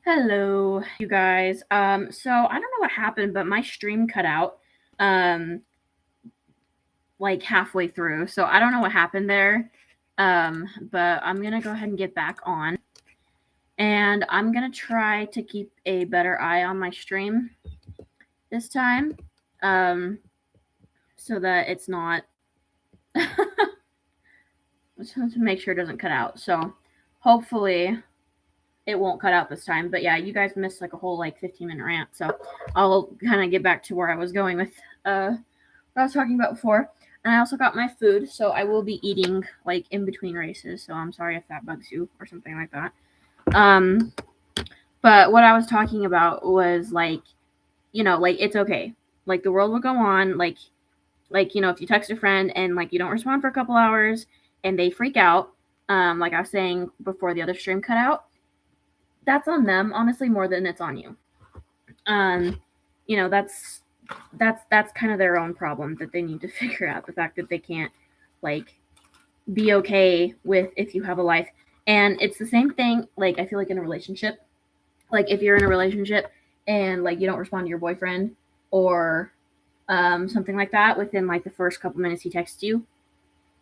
Hello, you guys. So I don't know what happened, but my stream cut out, um, like halfway through. So I don't know what happened there. But I'm gonna go ahead and get back on, and I'm gonna try to keep a better eye on my stream this time, so that it's not, just to make sure it doesn't cut out. So hopefully it won't cut out this time. But yeah, you guys missed like a whole 15-minute rant. So I'll kind of get back to where I was going with what I was talking about before. And I also got my food, so I will be eating in between races. So I'm sorry if that bugs you or something like that. But what I was talking about was it's okay. Like the world will go on. If you text a friend and you don't respond for a couple hours and they freak out, like I was saying before the other stream cut out, that's on them, honestly, more than it's on you. That's kind of their own problem that they need to figure out. The fact that they can't be okay with if you have a life. And it's the same thing, I feel like in a relationship. If you're in a relationship and you don't respond to your boyfriend or something like that within the first couple minutes he texts you,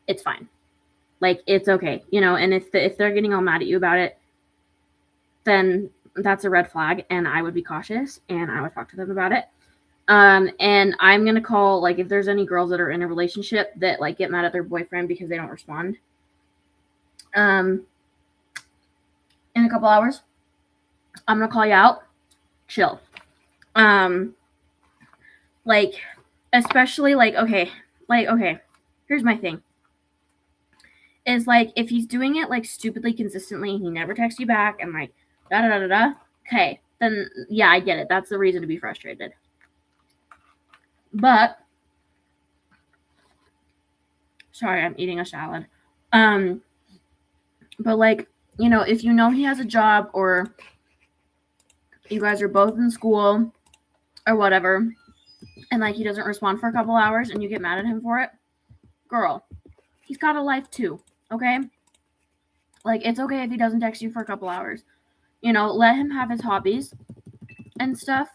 it's fine. It's okay, and if they're getting all mad at you about it, then that's a red flag, and I would be cautious and I would talk to them about it. And I'm gonna call if there's any girls that are in a relationship that get mad at their boyfriend because they don't respond. In a couple hours, I'm gonna call you out. Chill. Especially okay. Here's my thing. Is if he's doing it stupidly consistently, he never texts you back, and da da da da. Okay, then yeah, I get it. That's the reason to be frustrated. But sorry, I'm eating a salad. But if you know he has a job or you guys are both in school or whatever, and he doesn't respond for a couple hours and you get mad at him for it, girl, he's got a life too, okay? It's okay if he doesn't text you for a couple hours. Let him have his hobbies and stuff.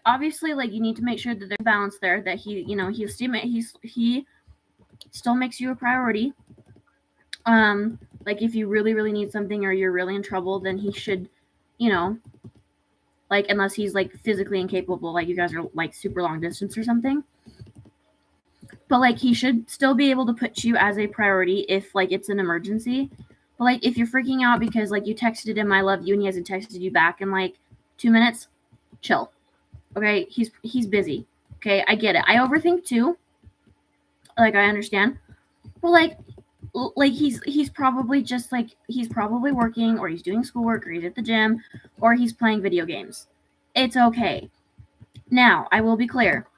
Obviously, you need to make sure that there's balance there, that he still makes you a priority. If you really, really need something or you're really in trouble, then he should, unless he's physically incapable, you guys are super long distance or something. But he should still be able to put you as a priority if it's an emergency. But if you're freaking out because you texted him I love you and he hasn't texted you back in 2 minutes, chill. Okay, he's busy. Okay, I get it. I overthink too. I understand. But he's probably just he's probably working, or he's doing schoolwork, or he's at the gym, or he's playing video games. It's okay. Now, I will be clear.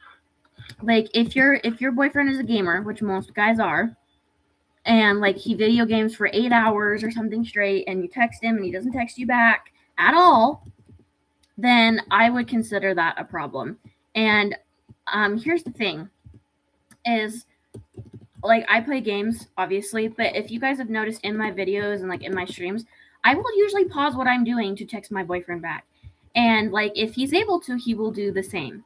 If your boyfriend is a gamer, which most guys are, and he video games for 8 hours or something straight, and you text him and he doesn't text you back at all, then I would consider that a problem. And here's the thing is I play games, obviously, but if you guys have noticed in my videos and in my streams, I will usually pause what I'm doing to text my boyfriend back. And if he's able to, he will do the same.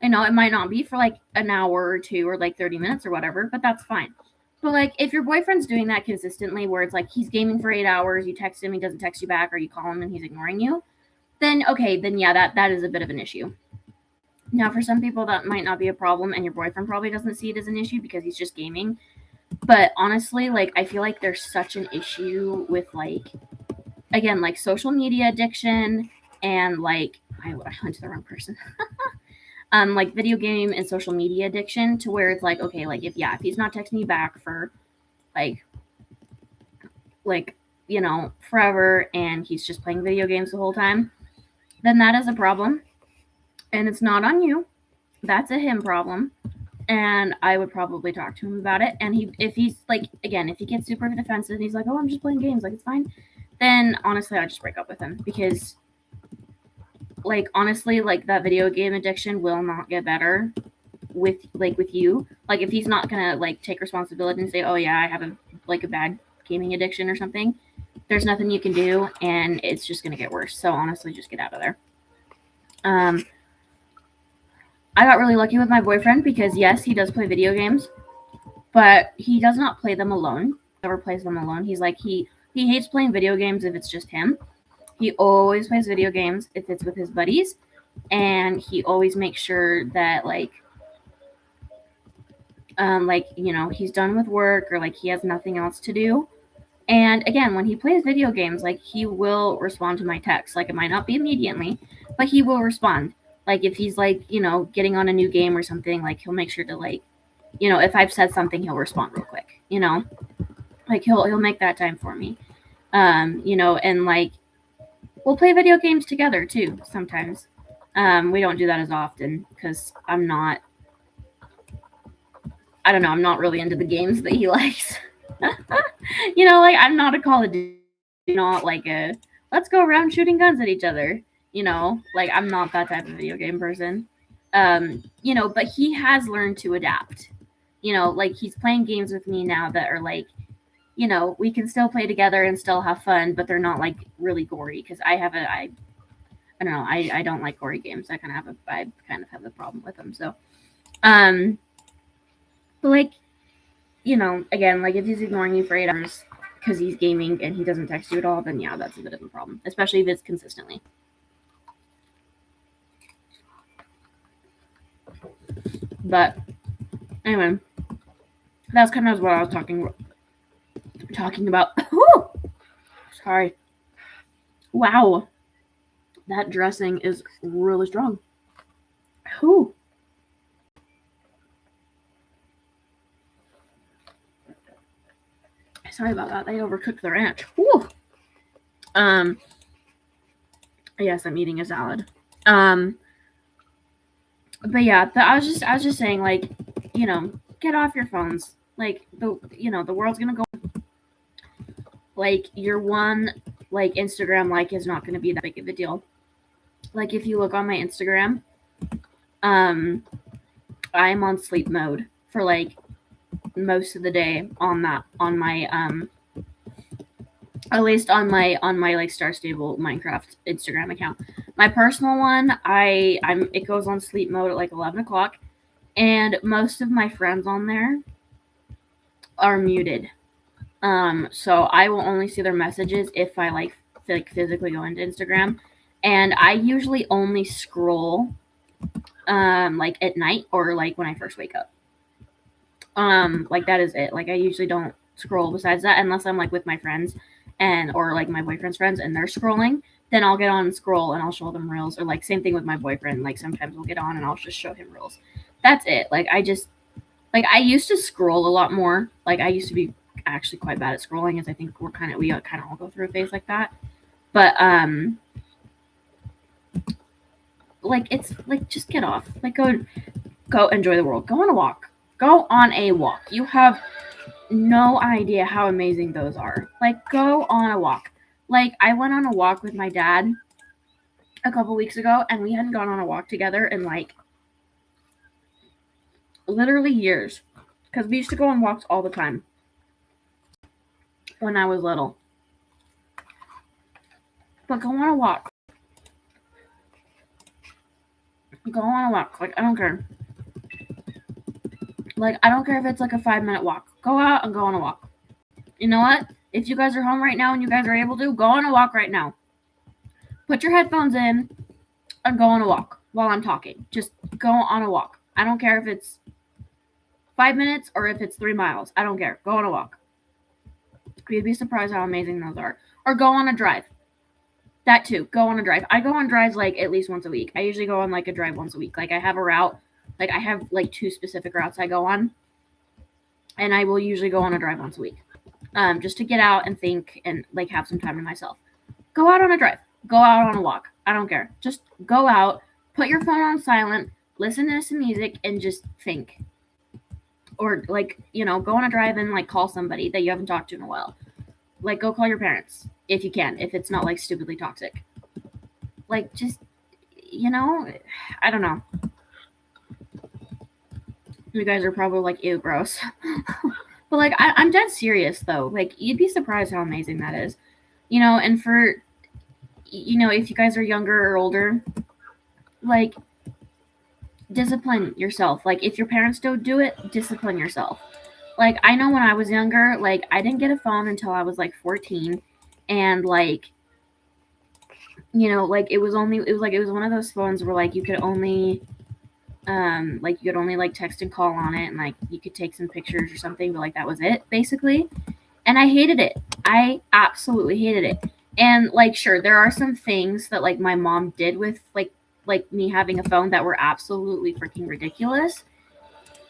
It might not be for an hour or two or 30 minutes or whatever, but that's fine. But if your boyfriend's doing that consistently, where it's he's gaming for 8 hours, you text him, he doesn't text you back, or you call him and he's ignoring you, then okay, then yeah, that is a bit of an issue. Now, for some people, that might not be a problem, and your boyfriend probably doesn't see it as an issue because he's just gaming. But honestly, I feel there's such an issue with again, social media addiction and I went to the wrong person. Video game and social media addiction, to where it's okay, if he's not texting you back for forever, and he's just playing video games the whole time, then that is a problem, and it's not on you. That's a him problem, and I would probably talk to him about it. And if he's if he gets super defensive and he's oh, I'm just playing games, it's fine, then honestly I'd just break up with him, because honestly, that video game addiction will not get better with you. If he's not gonna take responsibility and say, oh yeah, I have a bad gaming addiction or something, there's nothing you can do, and it's just gonna get worse. So honestly, just get out of there. I got really lucky with my boyfriend because yes, he does play video games, but he does not play them alone. Never plays them alone. He's like he hates playing video games if it's just him. He always plays video games if it's with his buddies, and he always makes sure that like he's done with work or like he has nothing else to do. And again, when he plays video games, like he will respond to my text. Like it might not be immediately, but he will respond. Like if he's like, getting on a new game or something, like he'll make sure to like, if I've said something, he'll respond real quick, Like he'll make that time for me. And like we'll play video games together too sometimes. We don't do that as often because I'm not really into the games that he likes. Like I'm not a Call of Duty, not like a let's go around shooting guns at each other. Like I'm not that type of video game person. But he has learned to adapt. Like he's playing games with me now that are like, we can still play together and still have fun, but they're not like really gory because I don't know, I don't like gory games. I kind of have a problem with them. So, but like, again, like if he's ignoring you for 8 hours because he's gaming and he doesn't text you at all, then yeah, that's a bit of a problem, especially if it's consistently. But anyway, that's kind of what I was talking about. Sorry. Wow. That dressing is really strong. Whew. Sorry about that. They overcooked the ranch. Whew. Yes, I'm eating a salad. But yeah, I was just saying, like, get off your phones. Like the world's gonna go. Like your one like Instagram like is not gonna be that big of a deal. Like if you look on my Instagram, I'm on sleep mode for like most of the day on my at least on my like Star Stable Minecraft Instagram account. My personal one, it goes on sleep mode at like 11 o'clock, and most of my friends on there are muted. So I will only see their messages if I like physically go into Instagram, and I usually only scroll like at night or like when I first wake up. Like that is it. Like I usually don't scroll besides that unless I'm like with my friends or like my boyfriend's friends and they're scrolling, then I'll get on and scroll and I'll show them reels, or like same thing with my boyfriend. Like sometimes we'll get on and I'll just show him reels. That's it. Like I used to scroll a lot more. Like I used to be actually quite bad at scrolling, as I think we kind of all go through a phase like that. But like it's like just get off. Like go enjoy the world. Go on a walk. Go on a walk. You have no idea how amazing those are. Like go on a walk. Like I went on a walk with my dad a couple weeks ago, and we hadn't gone on a walk together in like literally years, because we used to go on walks all the time when I was little. But go on a walk. Go on a walk. Like I don't care. Like I don't care if it's like a 5-minute walk. Go out and go on a walk. You know what? If you guys are home right now and you guys are able to, go on a walk right now. Put your headphones in and go on a walk while I'm talking. Just go on a walk. I don't care if it's 5 minutes or if it's 3 miles. I don't care. Go on a walk. You'd be surprised how amazing those are. Or go on a drive. That too. Go on a drive. I go on drives like at least once a week. I usually go on like a drive once a week. Like I have a route. Like I have like 2 specific routes I go on. And I will usually go on a drive once a week. Just to get out and think and like have some time to myself. Go out on a drive. Go out on a walk. I don't care. Just go out, put your phone on silent, listen to some music, and just think. Or like, go on a drive and like call somebody that you haven't talked to in a while. Like go call your parents if you can, if it's not like stupidly toxic. Like just, I don't know. You guys are probably like, ew, gross. But like I'm dead serious though. Like you'd be surprised how amazing that is. And for, if you guys are younger or older, like, discipline yourself. Like, if your parents don't do it, discipline yourself. Like, I know when I was younger, like, I didn't get a phone until I was like 14, and like, like, it was one of those phones where like you could only like text and call on it, and like you could take some pictures or something, but like that was it basically. And I hated it. I absolutely hated it. And like, sure, there are some things that like my mom did with like me having a phone that were absolutely freaking ridiculous.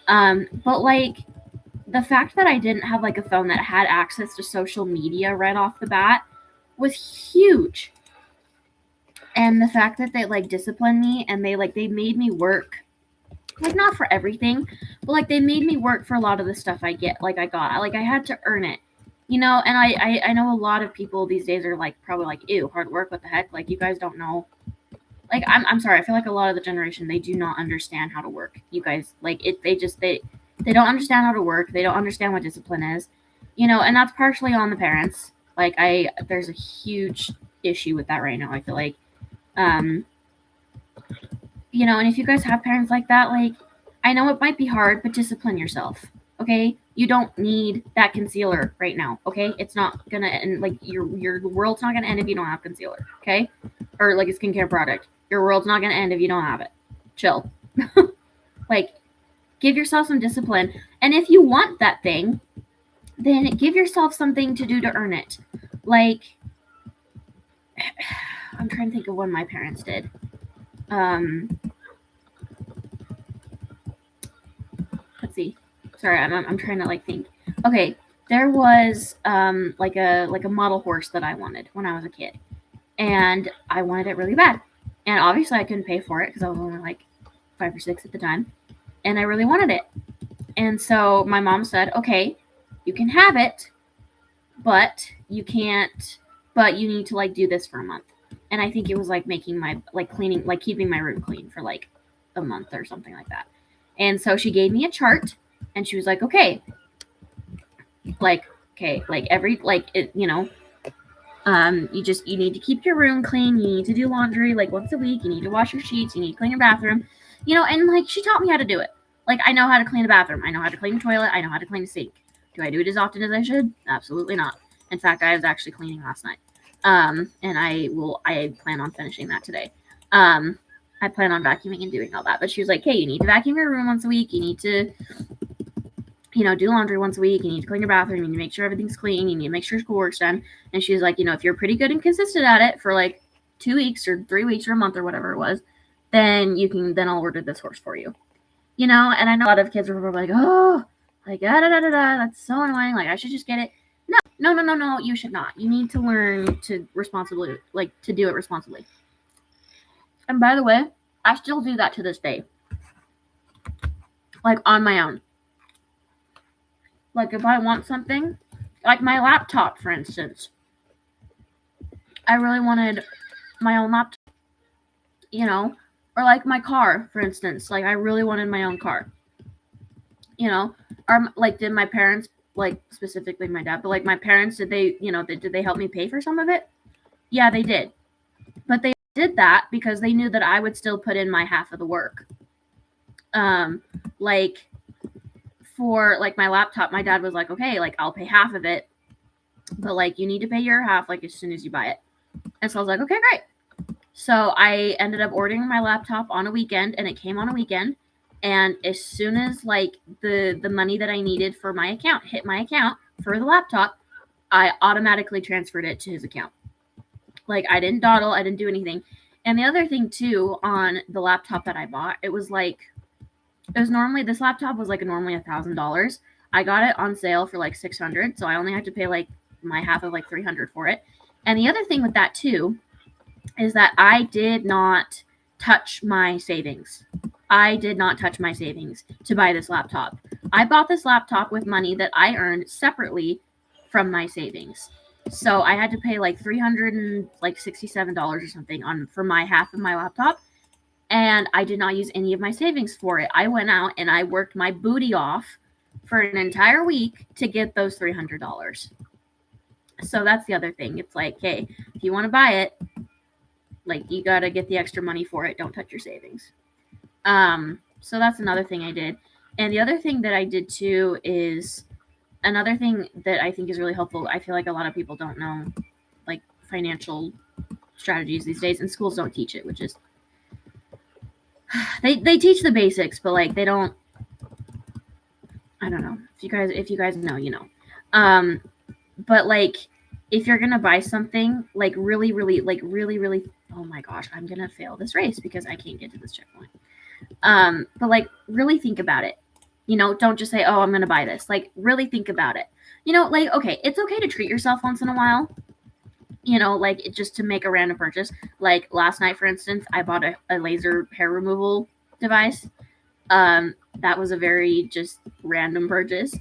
But like, the fact that I didn't have like a phone that had access to social media right off the bat was huge. And the fact that they like disciplined me, and they made me work, like, not for everything, but like they made me work for a lot of the stuff I got. Like, I had to earn it. And I know a lot of people these days are like probably like, ew, hard work, what the heck? Like, you guys don't know. Like, I'm sorry, I feel like a lot of the generation, they do not understand how to work. You guys, like, they don't understand how to work. They don't understand what discipline is. And that's partially on the parents. Like, there's a huge issue with that right now, I feel like. And if you guys have parents like that, like, I know it might be hard, but discipline yourself. Okay? You don't need that concealer right now. Okay? It's not gonna end. Like, your world's not gonna end if you don't have concealer. Okay? Or like a skincare product. Your world's not gonna end if you don't have it. Chill. Like, give yourself some discipline. And if you want that thing, then give yourself something to do to earn it. Like, I'm trying to think of what my parents did. Let's see. Sorry, I'm trying to like think. Okay, there was like a model horse that I wanted when I was a kid, and I wanted it really bad. And obviously, I couldn't pay for it because I was only like 5 or 6 at the time, and I really wanted it. And so my mom said, "Okay, you can have it, but you can't. But you need to like do this for a month." And I think it was like making my like cleaning, like keeping my room clean for like a month or something like that. And so she gave me a chart, and she was like, "Okay, like every like it, you need to keep your room clean. You need to do laundry like once a week. You need to wash your sheets. You need to clean your bathroom, And like, she taught me how to do it. Like, I know how to clean a bathroom. I know how to clean a toilet. I know how to clean a sink. Do I do it as often as I should? Absolutely not. In fact, I was actually cleaning last night. And I plan on finishing that today. I plan on vacuuming and doing all that. But she was like, "Hey, you need to vacuum your room once a week. You need to, do laundry once a week. You need to clean your bathroom. You need to make sure everything's clean. You need to make sure schoolwork's done." And she was like, "If you're pretty good and consistent at it for like 2 weeks or 3 weeks or a month or whatever it was, then I'll order this horse for you." And I know a lot of kids were like, "Oh, like, that's so annoying. Like, I should just get it." No, you should not. You need to learn to responsibly, like, to do it responsibly. And by the way, I still do that to this day. Like, on my own. Like, if I want something, like my laptop, for instance, I really wanted my own laptop, or like my car, for instance, like I really wanted my own car, or like, did my parents, like specifically my dad, but like my parents, did they help me pay for some of it? Yeah, they did. But they did that because they knew that I would still put in my half of the work. Like, for like my laptop, my dad was like, "Okay, like, I'll pay half of it, but like, you need to pay your half like as soon as you buy it." And so I was like, "Okay, great." So I ended up ordering my laptop on a weekend, and it came on a weekend. And as soon as like the money that I needed for my account hit my account for the laptop, I automatically transferred it to his account. Like, I didn't dawdle, I didn't do anything. And the other thing too, on the laptop that I bought, this laptop was like normally $1,000. I got it on sale for like $600, so I only had to pay like my half of like $300 for it. And the other thing with that too is that I did not touch my savings. I did not touch my savings to buy this laptop. I bought this laptop with money that I earned separately from my savings. So I had to pay like $367 or something for my half of my laptop. And I did not use any of my savings for it. I went out and I worked my booty off for an entire week to get those $300. So that's the other thing. It's like, hey, if you want to buy it, like you got to get the extra money for it. Don't touch your savings. So that's another thing I did. And the other thing that I did too is another thing that I think is really helpful. I feel like a lot of people don't know like financial strategies these days, and schools don't teach it, which is they teach the basics, but like they don't. I don't know if you guys know, you know. But like if you're gonna buy something, like really, oh my gosh, I'm gonna fail this race because I can't get to this checkpoint. But like really think about it. You know, don't just say, oh, I'm gonna buy this. Like really think about it. You know, like okay, it's okay to treat yourself once in a while. You know, like just to make a random purchase. Like last night, for instance, I bought a laser hair removal device. That was a very just random purchase.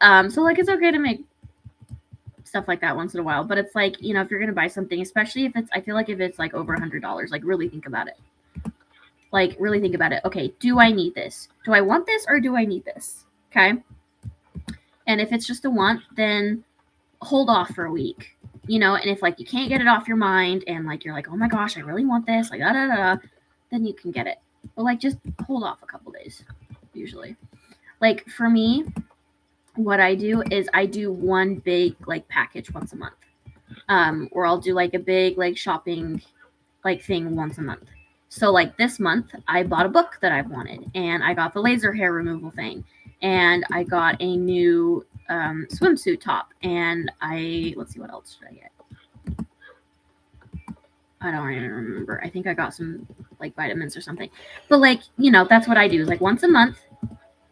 So like it's okay to make stuff like that once in a while, but it's like, you know, if you're gonna buy something, especially if it's, I feel like if it's like over $100, like really think about it. Like really think about it. Okay, do I need this? Do I want this or do I need this? Okay. And if it's just a want, then hold off for a week. You know, and if like you can't get it off your mind and like you're like, oh my gosh, I really want this, like then you can get it. But like just hold off a couple days, usually. Like for me, what I do is I do one big like package once a month. Or I'll do like a big like shopping like thing once a month. So like this month I bought a book that I've wanted, and I got the laser hair removal thing, and I got a new swimsuit top, and let's see, what else did I get? I don't even remember. I think I got some like vitamins or something. But like, you know, that's what I do. Like once a month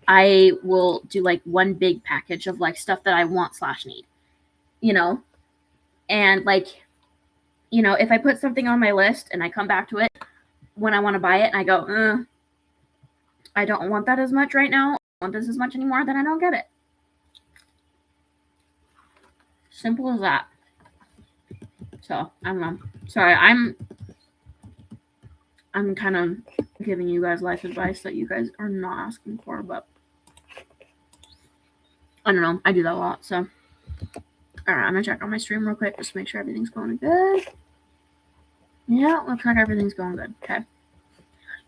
I will do like one big package of like stuff that I want / need. You know? And like, you know, if I put something on my list and I come back to it when I want to buy it and I go, I don't want that as much right now, I don't want this as much anymore, then I don't get it. Simple as that. So I don't know. Sorry, I'm kind of giving you guys life advice that you guys are not asking for, but I don't know. I do that a lot. So, all right, I'm gonna check on my stream real quick just to make sure everything's going good. Yeah, looks like everything's going good. Okay.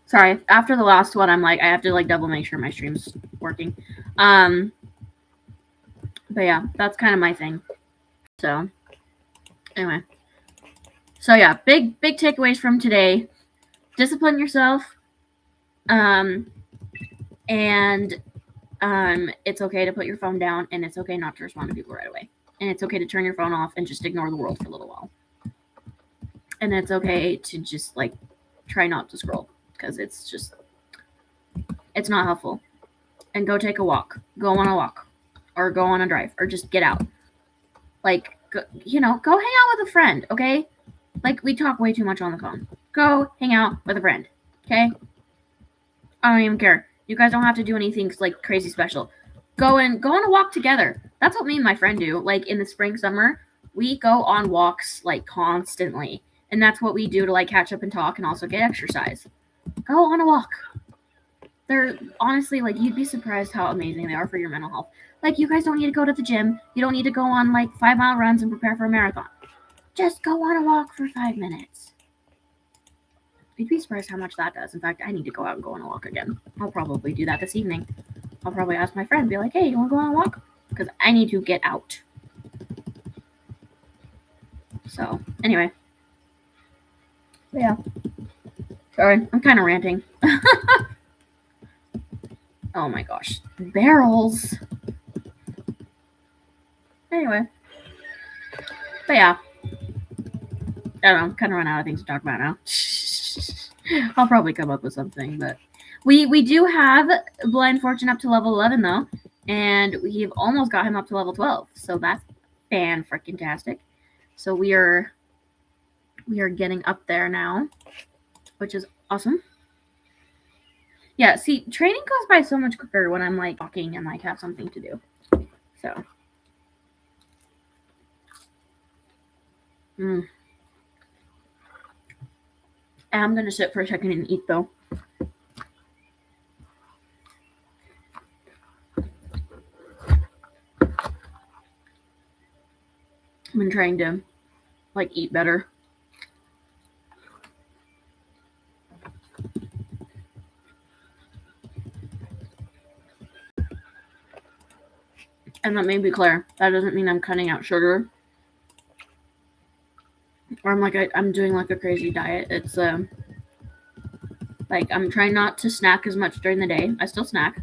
Sorry, after the last one, I'm like, I have to like double make sure my stream's working. But yeah, that's kind of my thing. So, anyway. So yeah, big takeaways from today. Discipline yourself. And it's okay to put your phone down, and it's okay not to respond to people right away. And it's okay to turn your phone off and just ignore the world for a little while. And it's okay to just like try not to scroll, because it's not helpful. And go take a walk. Go on a walk. Or go on a drive. Or just get out. Like, go hang out with a friend, okay? Like, we talk way too much on the phone. Go hang out with a friend, okay? I don't even care. You guys don't have to do anything like crazy special. Go on a walk together. That's what me and my friend do. Like in the spring, summer, we go on walks like constantly. And that's what we do to like catch up and talk and also get exercise. Go on a walk. They're honestly like, you'd be surprised how amazing they are for your mental health. Like, you guys don't need to go to the gym. You don't need to go on like 5-mile runs and prepare for a marathon. Just go on a walk for 5 minutes. You'd be surprised how much that does. In fact, I need to go out and go on a walk again. I'll probably do that this evening. I'll probably ask my friend, be like, hey, you want to go on a walk? Because I need to get out. So, anyway. Yeah. Sorry, I'm kind of ranting. Oh my gosh. Barrels. Anyway. But yeah. I don't know. Kind of run out of things to talk about now. I'll probably come up with something, but we do have Blind Fortune up to level 11 though, and we've almost got him up to level 12. So that's fan-freaking-tastic. So we are getting up there now, which is awesome. Yeah, see, training goes by so much quicker when I'm like talking and like have something to do. So. I'm gonna sit for a second and eat though. I've been trying to like eat better. And let me be clear, that doesn't mean I'm cutting out sugar or I'm doing like a crazy diet. It's like I'm trying not to snack as much during the day. I still snack,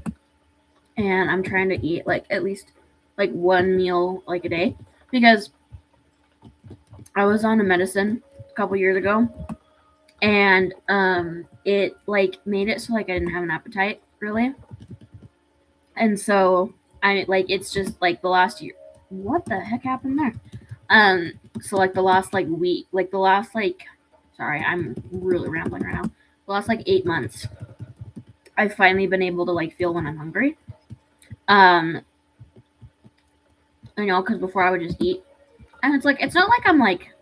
and I'm trying to eat like at least like one meal like a day, because I was on a medicine a couple years ago, and it like made it so like I didn't have an appetite really, and so I like it's just like the last year. What the heck happened there? So like the last like week, like the last like, sorry, I'm really rambling right now. The last like 8 months, I've finally been able to like feel when I'm hungry. You know, because before I would just eat, and it's like it's not like I'm like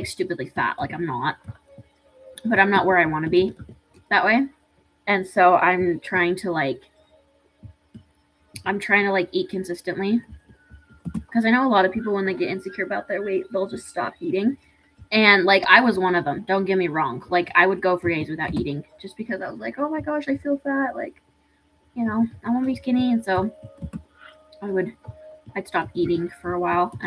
stupidly fat, like I'm not, but I'm not where I want to be that way, and so I'm trying to like eat consistently, because I know a lot of people when they get insecure about their weight, they'll just stop eating. And like I was one of them. Don't get me wrong. Like I would go for days without eating just because I was like, oh my gosh, I feel fat. Like, you know, I want to be skinny, and so I'd stop eating for a while.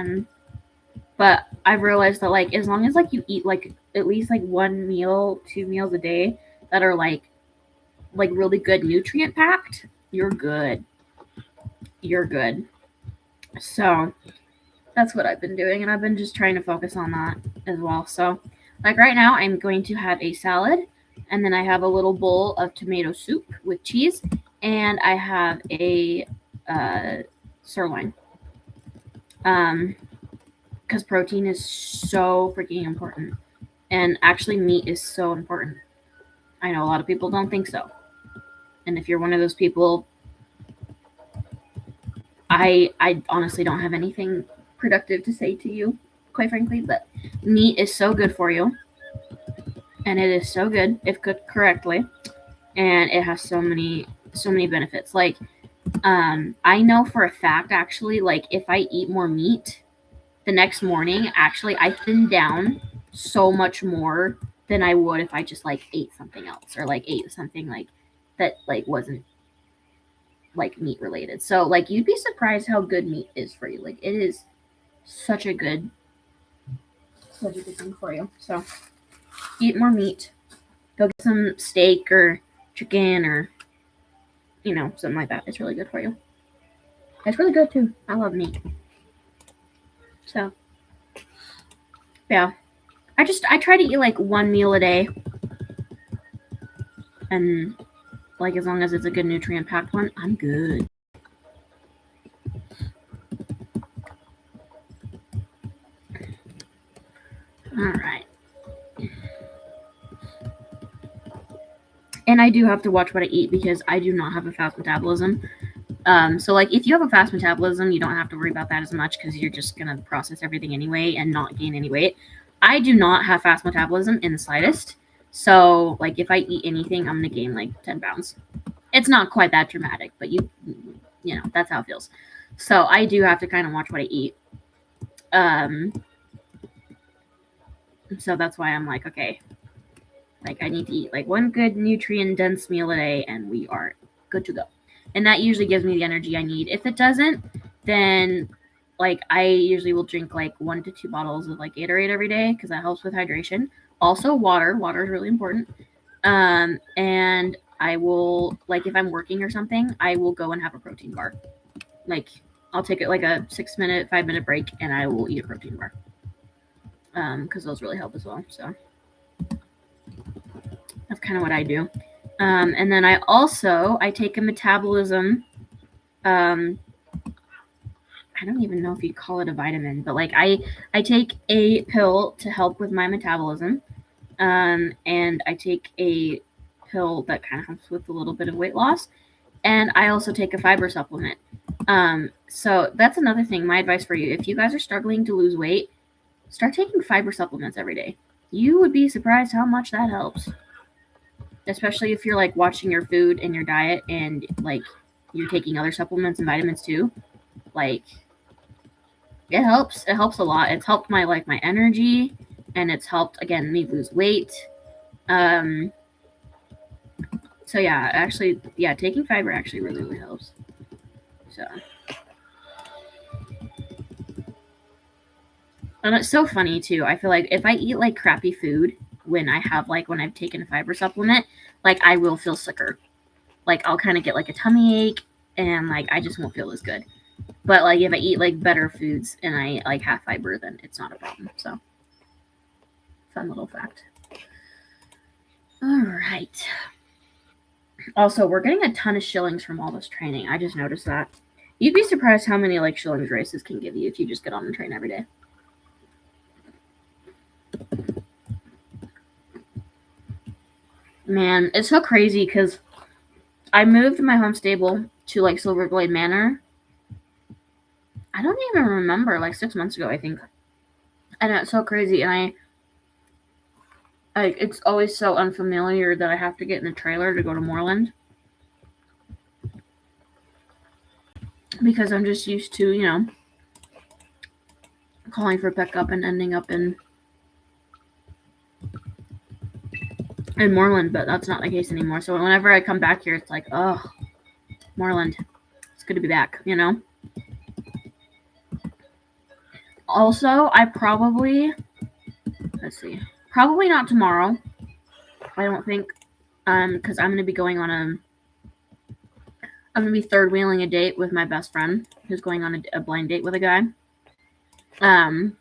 But I've realized that like as long as like you eat like at least like 1 meal, 2 meals a day that are like really good nutrient packed, you're good. You're good. So that's what I've been doing, and I've been just trying to focus on that as well. So like right now I'm going to have a salad, and then I have a little bowl of tomato soup with cheese, and I have a sirloin. Because protein is so freaking important, and actually meat is so important. I know a lot of people don't think so, and if you're one of those people, I honestly don't have anything productive to say to you, quite frankly. But meat is so good for you, and it is so good if cooked correctly, and it has so many benefits. Like I know for a fact, actually, like if I eat more meat the next morning, actually I thin down so much more than I would if I just like ate something else, or like ate something like that like wasn't like meat related. So like you'd be surprised how good meat is for you. Like it is such a good thing for you. So eat more meat. Go get some steak or chicken, or you know, something like that. It's really good for you. It's really good too. I love meat. So yeah. I try to eat like 1 meal a day, and like as long as it's a good nutrient packed one, I'm good. All right. And I do have to watch what I eat because I do not have a fast metabolism. So like if you have a fast metabolism, you don't have to worry about that as much because you're just gonna process everything anyway and not gain any weight. I do not have fast metabolism in the slightest. So like if I eat anything, I'm gonna gain like 10 pounds. It's not quite that dramatic, but you know, that's how it feels. So I do have to kind of watch what I eat. So that's why I'm like, okay, like I need to eat like one good nutrient dense meal a day, and we are good to go. And that usually gives me the energy I need. If it doesn't, then like I usually will drink like 1 to 2 bottles of like Gatorade every day because that helps with hydration. Also water. Water is really important. And I will, like if I'm working or something, I will go and have a protein bar. Like I'll take it like a 6-minute, 5-minute break, and I will eat a protein bar. Because those really help as well. So that's kind of what I do. And then I take a metabolism. I don't even know if you call it a vitamin, but like I take a pill to help with my metabolism. And I take a pill that kind of helps with a little bit of weight loss. And I also take a fiber supplement. So that's another thing. My advice for you: if you guys are struggling to lose weight, start taking fiber supplements every day. You would be surprised how much that helps. Especially if you're like watching your food and your diet, and like you're taking other supplements and vitamins too. Like it helps. It helps a lot. It's helped my my energy, and it's helped again me lose weight. So yeah, actually, yeah, taking fiber actually really helps. So, and it's so funny too. I feel like if I eat like crappy food when I've taken a fiber supplement, like I will feel sicker. Like I'll kind of get like a tummy ache, and like I just won't feel as good. But like if I eat like better foods and I like have fiber, then it's not a problem. So, fun little fact. All right. Also, we're getting a ton of shillings from all this training. I just noticed that. You'd be surprised how many like shillings races can give you if you just get on and train every day. Man, it's so crazy because I moved my home stable to like Silverglade Manor. I don't even remember, like 6 months ago, I think. And it's so crazy, and it's always so unfamiliar that I have to get in the trailer to go to Moreland. Because I'm just used to, calling for pickup and ending up in Moreland, but that's not the case anymore. So whenever I come back here, it's like, oh, Moreland, it's good to be back, Also, probably not tomorrow. I don't think, because I'm going to be going on I'm going to be third wheeling a date with my best friend who's going on a blind date with a guy. And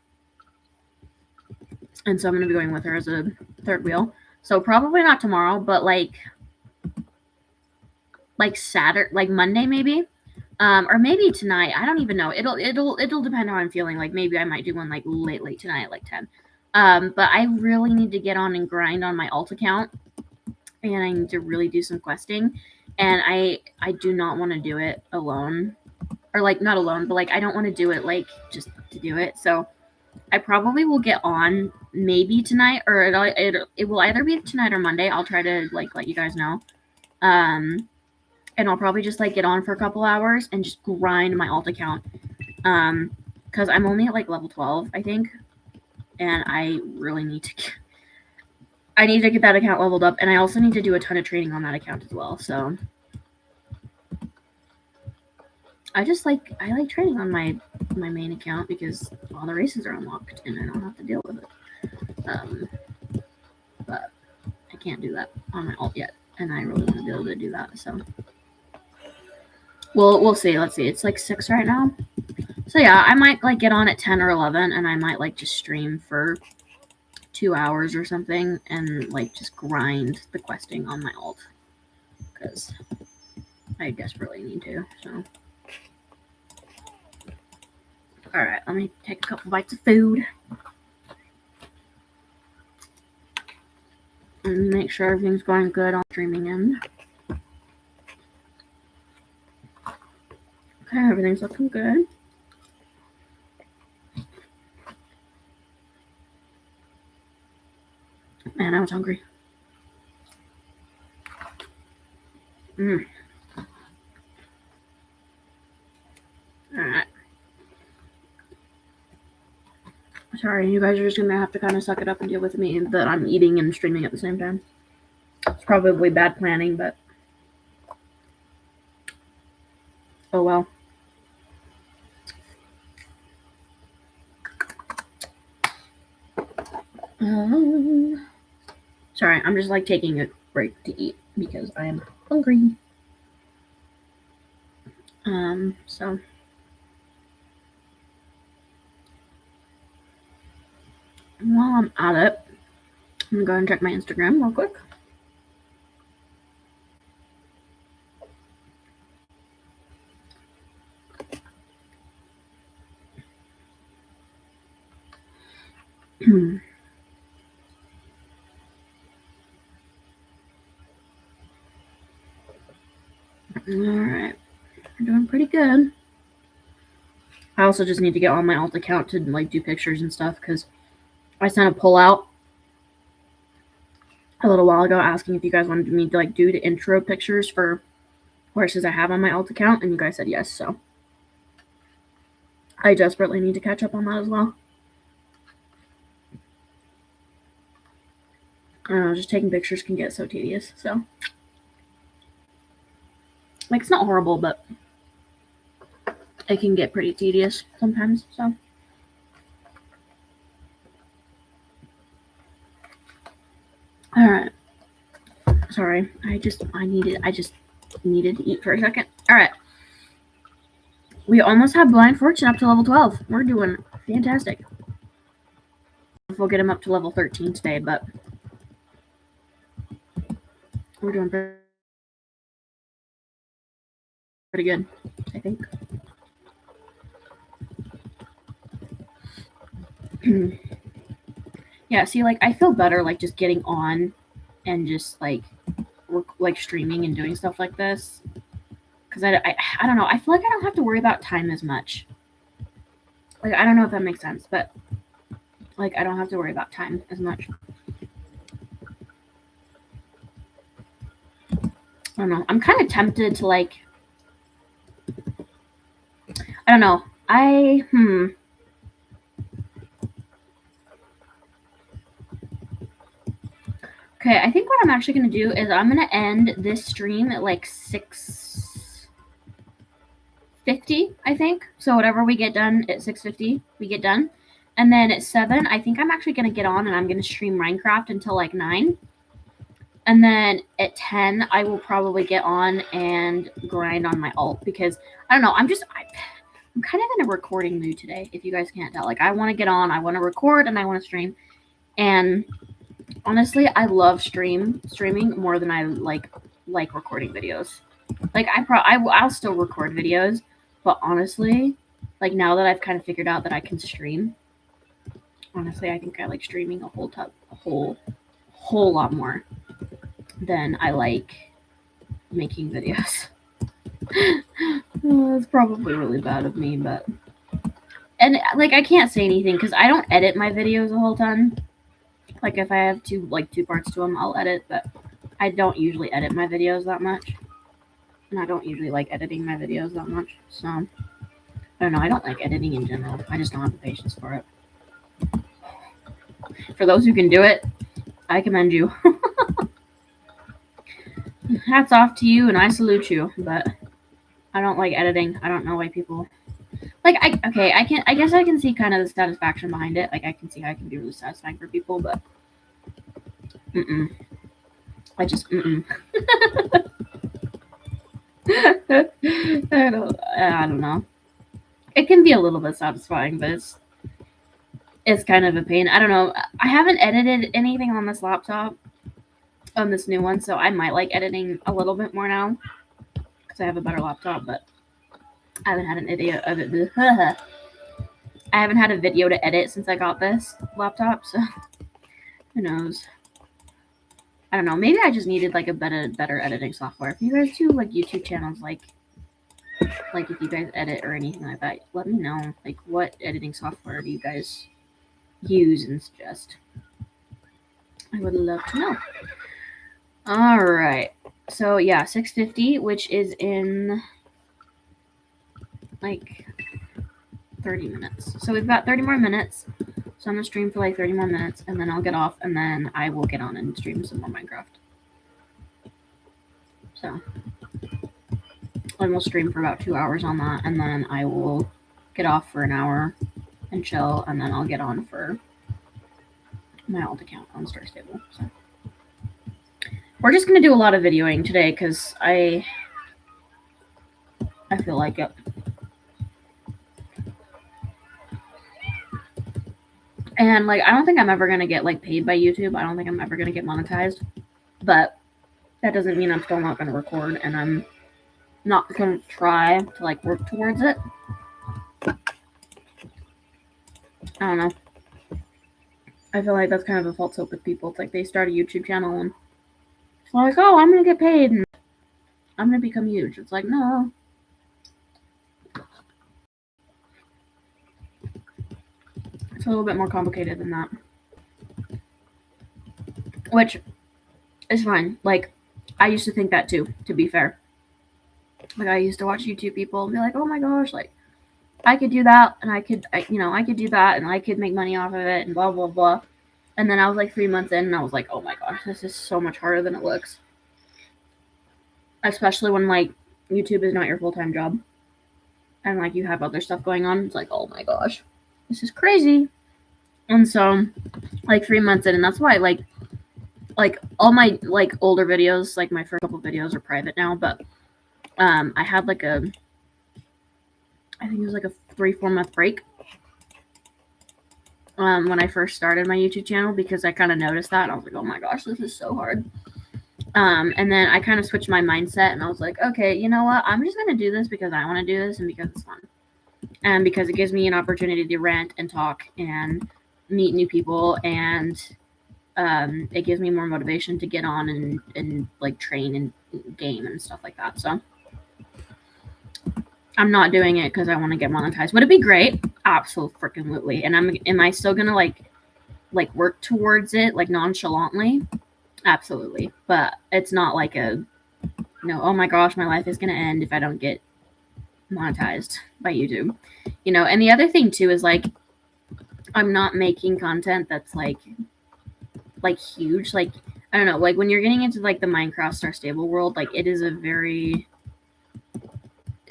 so I'm going to be going with her as a third wheel. So probably not tomorrow, but like Saturday, like Monday maybe, or maybe tonight. I don't even know. It'll depend how I'm feeling. Like maybe I might do one like late tonight at like 10. But I really need to get on and grind on my alt account, and I need to really do some questing. And I do not want to do it alone, or like not alone, but like I don't want to do it like just to do it. So I probably will get on maybe tonight, or it will either be tonight or Monday. I'll try to like let you guys know. And I'll probably just like get on for a couple hours and just grind my alt account. Because I'm only at like level 12, I think, and I really need to. I need to get that account leveled up, and I also need to do a ton of training on that account as well. So I like training on my main account because all the races are unlocked and I don't have to deal with it. But I can't do that on my alt yet, and I really want to be able to do that. So we'll see. Let's see. It's like 6 right now. So yeah, I might like get on at 10 or 11, and I might like just stream for 2 hours or something, and like just grind the questing on my alt because I desperately need to. So. All right, let me take a couple bites of food and make sure everything's going good on streaming end. Okay, everything's looking good. Man, I was hungry. Alright. Sorry, you guys are just gonna have to kind of suck it up and deal with me that I'm eating and streaming at the same time. It's probably bad planning, but oh well. Sorry, I'm just like taking a break to eat because I am hungry. So while I'm at it, I'm gonna go and check my Instagram real quick. Alright. We're doing pretty good. I also just need to get on my alt account to like do pictures and stuff because I sent a poll out a little while ago asking if you guys wanted me to like do the intro pictures for horses I have on my alt account, and you guys said yes, so I desperately need to catch up on that as well. I don't know, just taking pictures can get so tedious. So, like, it's not horrible, but it can get pretty tedious sometimes. So, all right. Sorry, I just needed to eat for a second. All right. We almost have Blind Fortune up to level 12. We're doing fantastic. We'll get him up to level 13 today, but we're doing pretty good, I think. Yeah, see, like, I feel better, like, just getting on and just, like streaming and doing stuff like this. Because I don't know. I feel like I don't have to worry about time as much. Like, I don't know if that makes sense, but, like, I don't have to worry about time as much. I don't know. I'm kind of tempted to, like, I don't know. Okay, I think what I'm actually going to do is I'm going to end this stream at, like, 6:50, I think. So whatever we get done at 6:50, we get done. And then at 7, I think I'm actually going to get on and I'm going to stream Minecraft until, like, 9. And then at 10, I will probably get on and grind on my alt because, I don't know, I'm kind of in a recording mood today, if you guys can't tell. Like, I want to get on, I want to record, and I want to stream. And honestly, I love streaming more than I like recording videos. Like, I'll still record videos, but honestly, like, now that I've kind of figured out that I can stream, honestly, I think I like streaming a whole lot more than I like making videos. It's probably really bad of me, but and like, I can't say anything because I don't edit my videos a whole ton. Like, if I have two parts to them, I'll edit, but I don't usually edit my videos that much, and I don't usually like editing my videos that much. So I don't know. I don't like editing in general. I just don't have the patience for it. For those who can do it, I commend you. Hats off to you, and I salute you. But I don't like editing. I don't know why people like. I guess I can see kind of the satisfaction behind it. Like, I can see how it can be really satisfying for people, but I just I don't know. It can be a little bit satisfying, but it's kind of a pain. I don't know. I haven't edited anything on this laptop, on this new one, so I might like editing a little bit more now because I have a better laptop, but I haven't had an video of it. I haven't had a video to edit since I got this laptop, so who knows? I don't know. Maybe I just needed like a better editing software. If you guys do like YouTube channels, like if you guys edit or anything like that, let me know. Like, what editing software do you guys use and suggest? I would love to know. All right. So yeah, 6:50, which is in like 30 minutes. So we've got 30 more minutes. So I'm gonna stream for like 30 more minutes, and then I'll get off, and then I will get on and stream some more Minecraft. So I will stream for about 2 hours on that, and then I will get off for an hour and chill, and then I'll get on for my alt account on Star Stable. So we're just gonna do a lot of videoing today because I feel like it. And like, I don't think I'm ever gonna get like paid by YouTube. I don't think I'm ever gonna get monetized. But that doesn't mean I'm still not gonna record, and I'm not gonna try to like work towards it. I don't know. I feel like that's kind of a false hope with people. It's like they start a YouTube channel and it's like, oh, I'm gonna get paid and I'm gonna become huge. It's like, no. It's a little bit more complicated than that. Which is fine. Like, I used to think that too, to be fair. Like, I used to watch YouTube people and be like, oh my gosh, like, I could do that, and I could do that, and I could make money off of it, and blah blah blah. And then I was like 3 months in, and I was like, oh my gosh, this is so much harder than it looks. Especially when like YouTube is not your full-time job, and like you have other stuff going on. It's like, oh my gosh, this is crazy. And so, like 3 months in, and that's why like all my like older videos, like my first couple videos are private now, but I had like I think it was like a 3-4 month break when I first started my YouTube channel, because I kind of noticed that, and I was like, oh my gosh, this is so hard. And then I kind of switched my mindset, and I was like, okay, you know what? I'm just going to do this because I want to do this and because it's fun. And because it gives me an opportunity to rant and talk and meet new people, and it gives me more motivation to get on and like train and game and stuff like that. So I'm not doing it because I want to get monetized. Would it be great? Absolutely. And am I still gonna like work towards it like nonchalantly? Absolutely. But it's not like oh my gosh, my life is gonna end if I don't get monetized by YouTube. And the other thing too is like I'm not making content that's like huge. Like I don't know, like when you're getting into like the Minecraft Star Stable world, like it is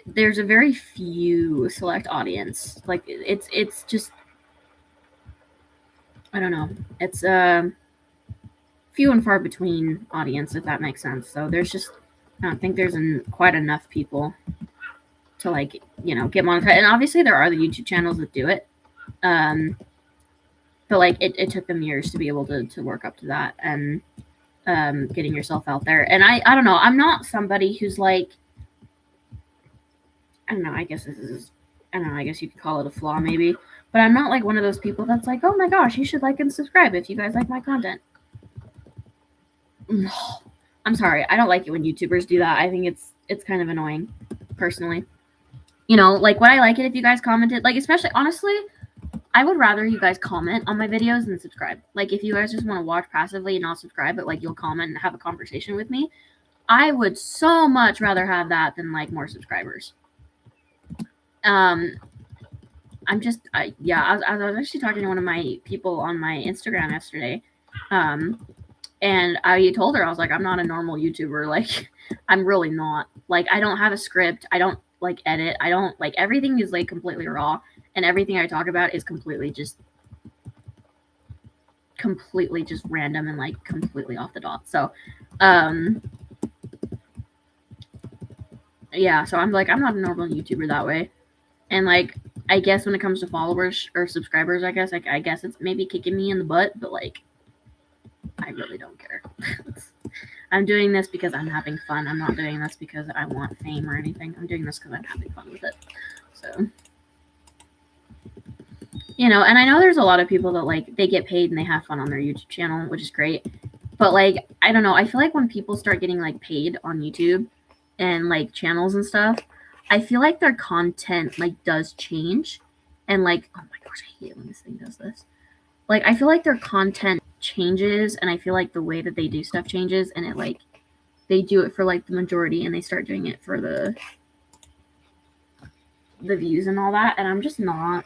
there's a very few select audience. Like it's just, I don't know. It's few and far between audience, if that makes sense. So there's just, I don't think there's quite enough people to like, get monetized. And obviously there are the YouTube channels that do it. But like it took them years to be able to work up to that, and getting yourself out there. And I don't know, I'm not somebody who's like, I don't know, I guess you could call it a flaw maybe, but I'm not like one of those people that's like, oh my gosh, you should like and subscribe if you guys like my content. I'm sorry, I don't like it when YouTubers do that. I think it's kind of annoying, personally. Like, would I like it if you guys commented? Like, especially, honestly, I would rather you guys comment on my videos than subscribe. Like, if you guys just want to watch passively and not subscribe, but like you'll comment and have a conversation with me, I would so much rather have that than like more subscribers. I was actually talking to one of my people on my Instagram yesterday, and I told her, I was like, I'm not a normal YouTuber. Like, I'm really not. Like, I don't have a script. I don't like edit. I don't like, everything is like completely raw, and everything I talk about is completely just random and like completely off the dot. So, yeah. So I'm like, I'm not a normal YouTuber that way. And like, I guess when it comes to followers or subscribers, I guess it's maybe kicking me in the butt, but like, I really don't care. I'm doing this because I'm having fun. I'm not doing this because I want fame or anything. I'm doing this because I'm having fun with it. So, and I know there's a lot of people that like, they get paid and they have fun on their YouTube channel, which is great. But like, I don't know. I feel like when people start getting like paid on YouTube and like channels and stuff, I feel like their content like does change, and like, oh my gosh, I hate it when this thing does this. Like, I feel like their content changes, and I feel like the way that they do stuff changes, and it like, they do it for like the majority, and they start doing it for the views and all that, and I'm just not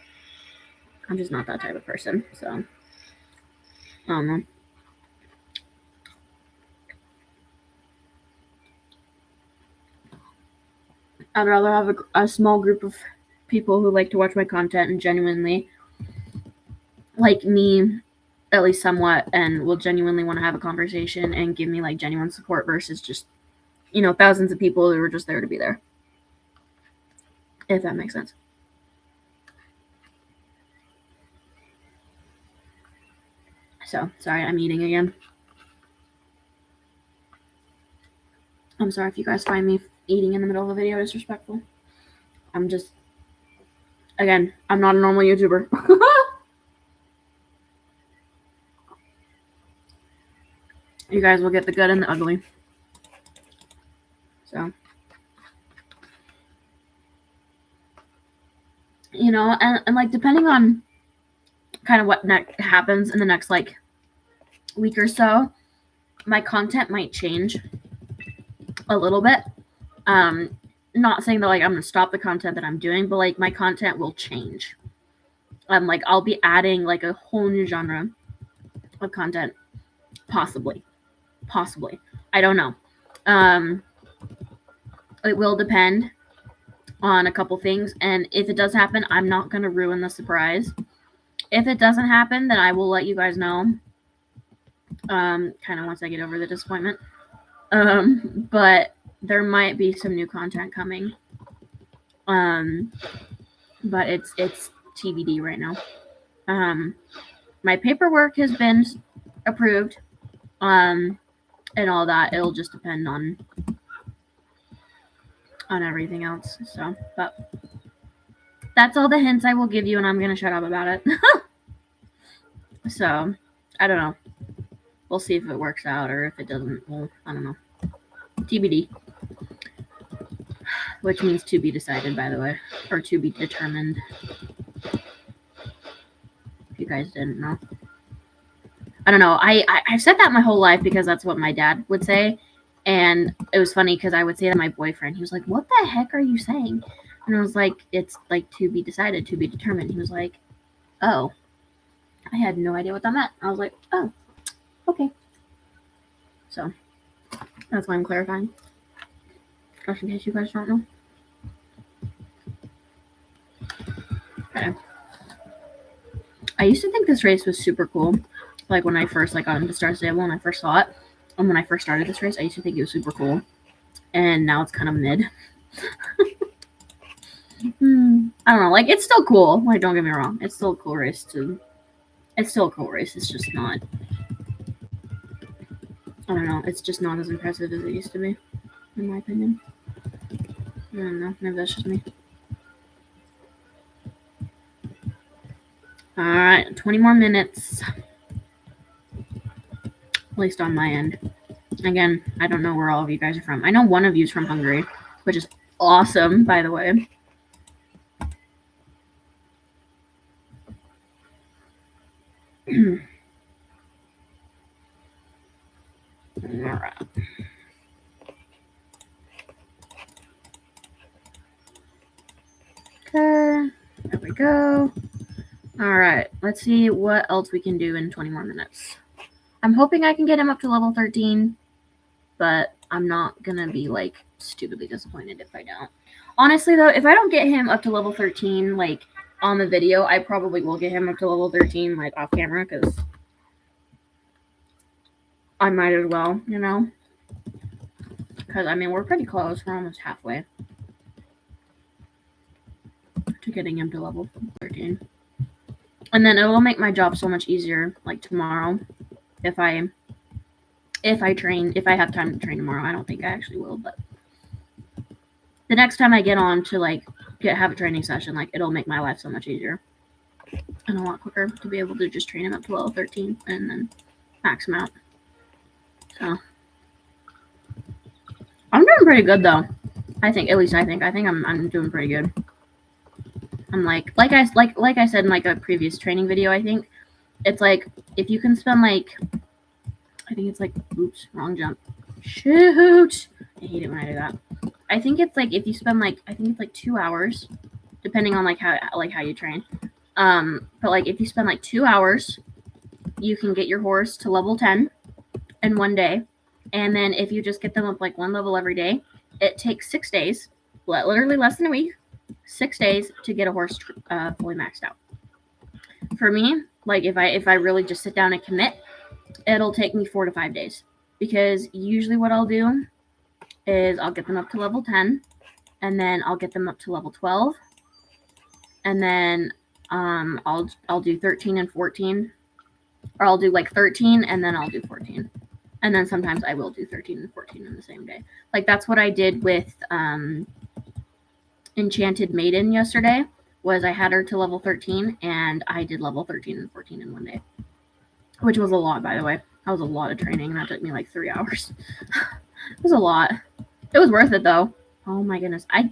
that type of person. So I don't know. I'd rather have a small group of people who like to watch my content and genuinely like me, at least somewhat, and will genuinely want to have a conversation and give me like genuine support, versus just, thousands of people who are just there to be there. If that makes sense. So, sorry, I'm eating again. I'm sorry if you guys find me eating in the middle of a video disrespectful. I'm just, again, I'm not a normal YouTuber. You guys will get the good and the ugly. So, and like, depending on kind of what happens in the next like week or so, my content might change a little bit. not saying that like I'm gonna stop the content that I'm doing, but like my content will change. Like I'll be adding like a whole new genre of content, possibly. I don't know. It will depend on a couple things, and if it does happen, I'm not gonna ruin the surprise. If it doesn't happen, then I will let you guys know. Kind of once I get over the disappointment. But there might be some new content coming. But it's TBD right now. My paperwork has been approved. And all that. It'll just depend on everything else. So, but that's all the hints I will give you, and I'm gonna shut up about it. So, I don't know. We'll see if it works out, or if it doesn't. Well, I don't know. TBD. Which means to be decided, by the way. Or to be determined. If you guys didn't know. I don't know. I've said that my whole life because that's what my dad would say. And it was funny because I would say to my boyfriend, he was like, "What the heck are you saying?" And I was like, "It's like to be decided, to be determined." He was like, "Oh." I had no idea what that meant. I was like, "Oh, okay." So, that's why I'm clarifying. Just in case you guys don't know. Okay. I used to think this race was super cool. Like when I first got into Star Stable and I first saw it. And when I first started this race, I used to think it was super cool. And now it's kind of mid. I don't know. Like, it's still cool. Like, don't get me wrong. It's still a cool race It's still a cool race. It's just not... I don't know. It's just not as impressive as it used to be. In my opinion. I don't know. Maybe that's just me. Alright. 20 more minutes. At least on my end. Again, I don't know where all of you guys are from. I know one of you is from Hungary, which is awesome, by the way. Alright. Okay, there we go. Alright, let's see what else we can do in 20 more minutes. I'm hoping I can get him up to level 13, but I'm not gonna be, like, stupidly disappointed if I don't. Honestly, though, if I don't get him up to level 13, like, on the video, I probably will get him up to level 13, like, off camera, because I might as well, you know? Because, I mean, we're pretty close. We're almost halfway to getting him to level 13. And then it will make my job so much easier, like, tomorrow, if I train, if I have time to train tomorrow. I don't think I actually will, but the next time I get on to, like, have a training session, like, it'll make my life so much easier and a lot quicker to be able to just train him up to level 13 and then max him out. So I'm doing pretty good, though. I think I'm doing pretty good. I'm like I said in, like, a previous training video, I think it's like, if you can spend, like, I think it's like, oops, wrong jump. Shoot! I hate it when I do that. I think it's like, if you spend, like, I think it's like 2 hours, depending on, like, how you train. But, like, if you spend, like, 2 hours, you can get your horse to level 10 in one day. And then if you just get them up, like, one level every day, it takes 6 days, literally less than a week, 6 days to get a horse fully maxed out. For me, like, if I really just sit down and commit, it'll take me 4 to 5 days. Because usually what I'll do is I'll get them up to level 10, and then I'll get them up to level 12, and then I'll do 13 and 14, or I'll do, like, 13, and then I'll do 14. And then sometimes I will do 13 and 14 in the same day. Like, that's what I did with Enchanted Maiden yesterday, was I had her to level 13, and I did level 13 and 14 in one day. Which was a lot, by the way. That was a lot of training, and that took me, like, 3 hours. It was a lot. It was worth it, though. Oh, my goodness. I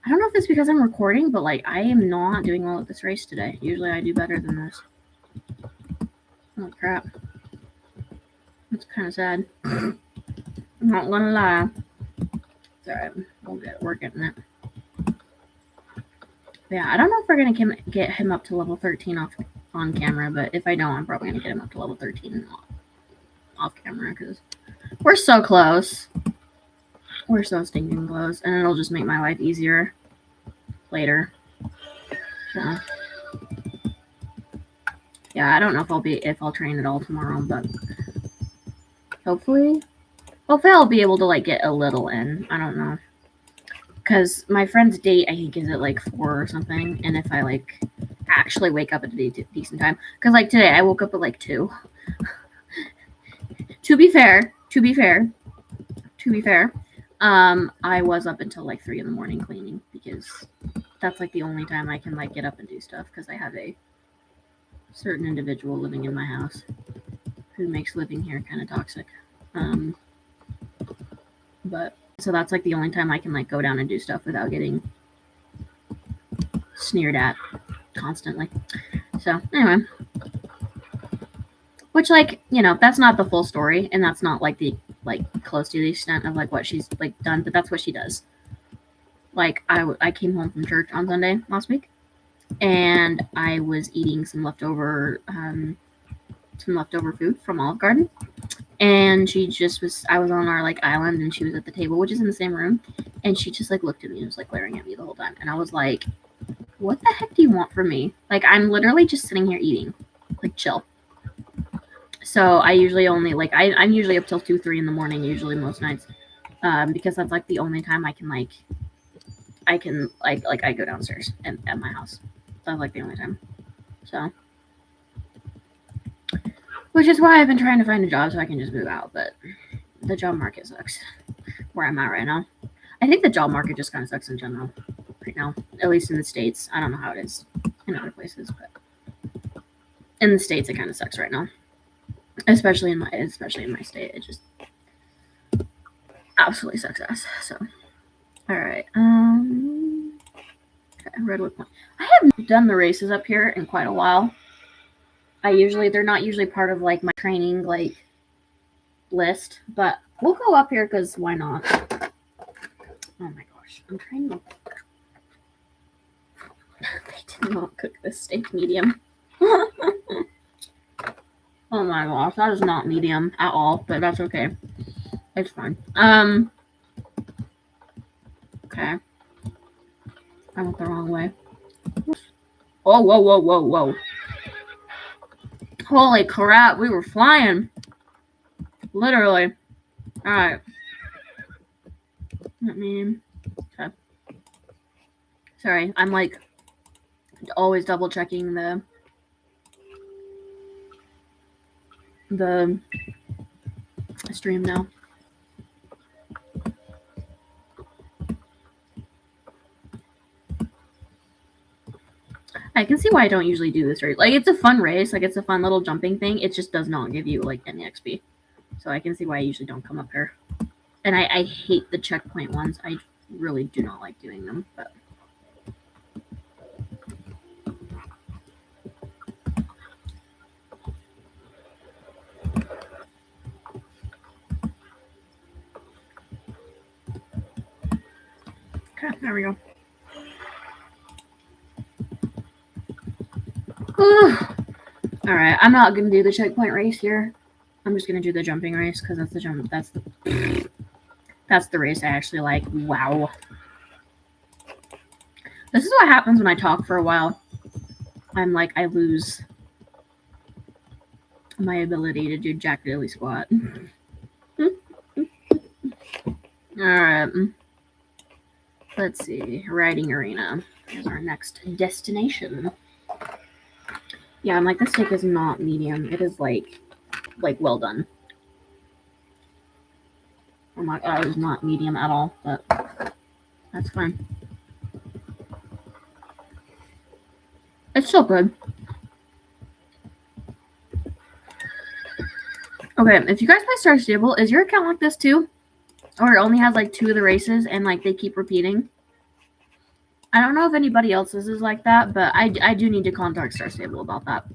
don't know if it's because I'm recording, but, like, I am not doing well at this race today. Usually I do better than this. Oh, crap. That's kind of sad. I'm not gonna lie. It's alright. We're getting it. Yeah, I don't know if we're gonna get him up to level 13 on camera, but if I don't, I'm probably gonna get him up to level 13 off camera because we're so close. We're so stinking close, and it'll just make my life easier later. So, yeah, I don't know if I'll train at all tomorrow, but hopefully I'll be able to like get a little in. I don't know. Because my friend's date, I think, is at like 4 or something. And if I like actually wake up at a decent time, because like today I woke up at like 2. To be fair, I was up until like 3 in the morning cleaning because that's like the only time I can like get up and do stuff because I have a certain individual living in my house who makes living here kind of toxic. But so that's like the only time I can like go down and do stuff without getting sneered at constantly. So anyway, which like, you know, that's not the full story and that's not like the like close to the extent of like what she's like done, but that's what she does. Like I came home from church on Sunday last week and I was eating some leftover food from Olive Garden. And she just I was on our like island and she was at the table, which is in the same room. And she just like looked at me and was like glaring at me the whole time. And I was like, what the heck do you want from me? Like, I'm literally just sitting here eating, like chill. So I usually only like, I'm usually up till 2, 3 in the morning, usually most nights. Because that's like the only time I go downstairs at my house. That's like the only time. So. Which is why I've been trying to find a job so I can just move out, but the job market sucks where I'm at right now. I think the job market just kind of sucks in general right now, at least in the States. I don't know how it is in other places, but in the States it kind of sucks right now, especially in my state. It just absolutely sucks ass. So, all right, okay, Redwood Point. I haven't done the races up here in quite a while. They're not usually part of like my training like list, but we'll go up here because why not? Oh my gosh, I'm trying to. They did not cook this steak medium. Oh my gosh, that is not medium at all, but that's okay. It's fine. Okay. I went the wrong way. Oh, whoa. Holy crap, we were flying. Literally. Alright. Okay. Sorry, I'm like always double checking the stream now. I can see why I don't usually do this race. Like, it's a fun race. Like, it's a fun little jumping thing. It just does not give you, like, any XP. So I can see why I usually don't come up here. And I hate the checkpoint ones. I really do not like doing them. But okay, there we go. All right, I'm not gonna do the checkpoint race here. I'm just gonna do the jumping race because that's the race I actually like. Wow. This is what happens when I talk for a while. I'm like, I lose my ability to do jack daily squat. Alright. Let's see. Riding arena is our next destination. Yeah, I'm like, this steak is not medium. It is like well done. I'm like, oh, it's not medium at all, but that's fine. It's still good. Okay, if you guys play Star Stable, is your account like this too? Or it only has like 2 of the races and like they keep repeating? I don't know if anybody else's is like that, but I do need to contact Star Stable about that.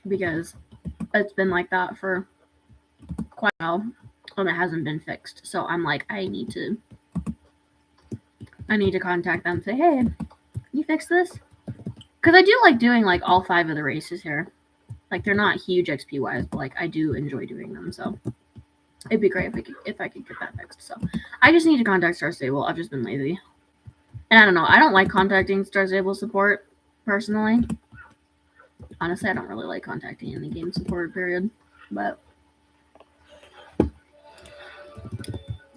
Because it's been like that for quite well, and it hasn't been fixed. So I'm like, I need to contact them and say, hey, you fix this? Because I do like doing like all 5 of the races here. Like they're not huge XP wise, but like I do enjoy doing them. So it'd be great if I could get that fixed. So I just need to contact Star Stable. I've just been lazy, and I don't know. I don't like contacting Star Stable support personally. Honestly, I don't really like contacting any game support. Period. But